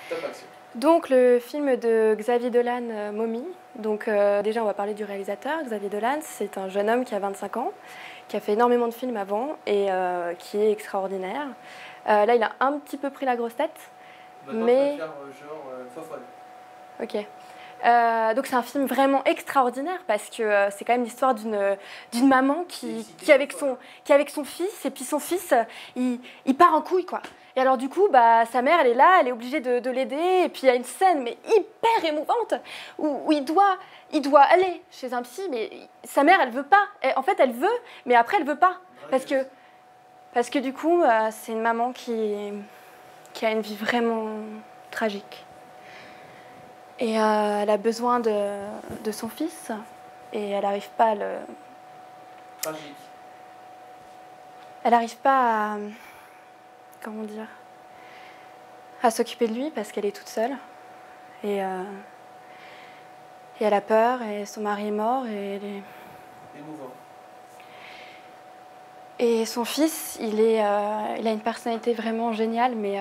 Top action. Donc le film de Xavier Dolan, Mommy. Donc déjà on va parler du réalisateur. Xavier Dolan, c'est un jeune homme qui a 25 ans, qui a fait énormément de films avant et qui est extraordinaire. Là il a un petit peu pris la grosse tête. Maintenant mais... tu vas faire genre fofolle. Ok. Donc c'est un film vraiment extraordinaire parce que c'est quand même l'histoire d'une maman qui est avec son fils, et puis son fils il part en couille quoi. Et alors du coup bah, sa mère elle est là, elle est obligée de l'aider, et puis il y a une scène mais hyper émouvante où il doit aller chez un psy, mais sa mère elle veut pas. Et, en fait elle veut, mais après elle veut pas parce que du coup c'est une maman qui a une vie vraiment tragique. Et elle a besoin de son fils et elle n'arrive pas à le... Tragique. Elle n'arrive pas à... Comment dire? À s'occuper de lui parce qu'elle est toute seule. Et elle a peur et son mari est mort et elle est... Émouvant. Et son fils, il a une personnalité vraiment géniale, mais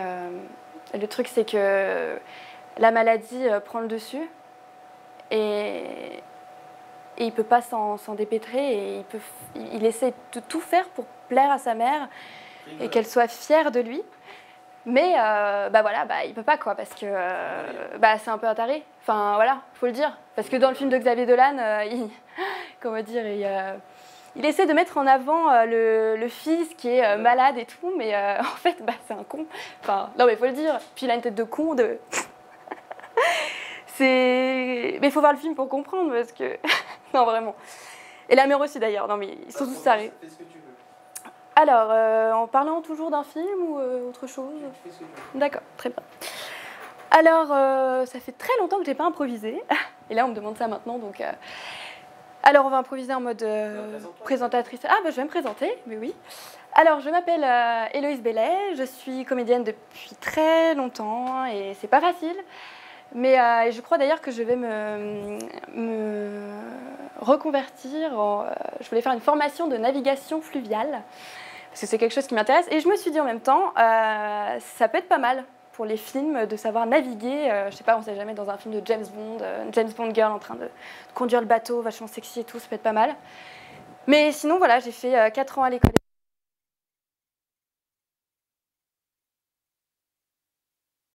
le truc c'est que la maladie prend le dessus et il ne peut pas s'en dépêtrer et il essaie de tout faire pour plaire à sa mère et qu'elle soit fière de lui. Mais bah voilà, bah, il ne peut pas quoi, parce que bah, c'est un peu un taré. Enfin voilà, il faut le dire. Parce que dans le film de Xavier Dolan, il essaie de mettre en avant le fils qui est malade et tout, mais en fait bah, c'est un con. Enfin, non mais il faut le dire. Puis il a une tête de con de... Mais il faut voir le film pour comprendre, parce que... non, vraiment. Et la mère aussi, d'ailleurs. Non, mais ils sont tous tarés. Fais ce que tu veux. Alors, en parlant toujours d'un film ou autre chose? Fais ce que tu veux. D'accord, très bien. Alors, ça fait très longtemps que je n'ai pas improvisé. Et là, on me demande ça maintenant, donc... Alors, on va improviser en mode présentatrice. Ah, bah, je vais me présenter, mais oui. Alors, je m'appelle Héloïse Bellet. Je suis comédienne depuis très longtemps, et c'est pas facile. Mais je crois d'ailleurs que je vais me reconvertir. Je voulais faire une formation de navigation fluviale, parce que c'est quelque chose qui m'intéresse. Et je me suis dit en même temps, ça peut être pas mal pour les films de savoir naviguer. Je sais pas, on sait jamais, dans un film de James Bond, une James Bond girl en train de conduire le bateau, vachement sexy et tout, ça peut être pas mal. Mais sinon, voilà, j'ai fait 4 ans à l'école.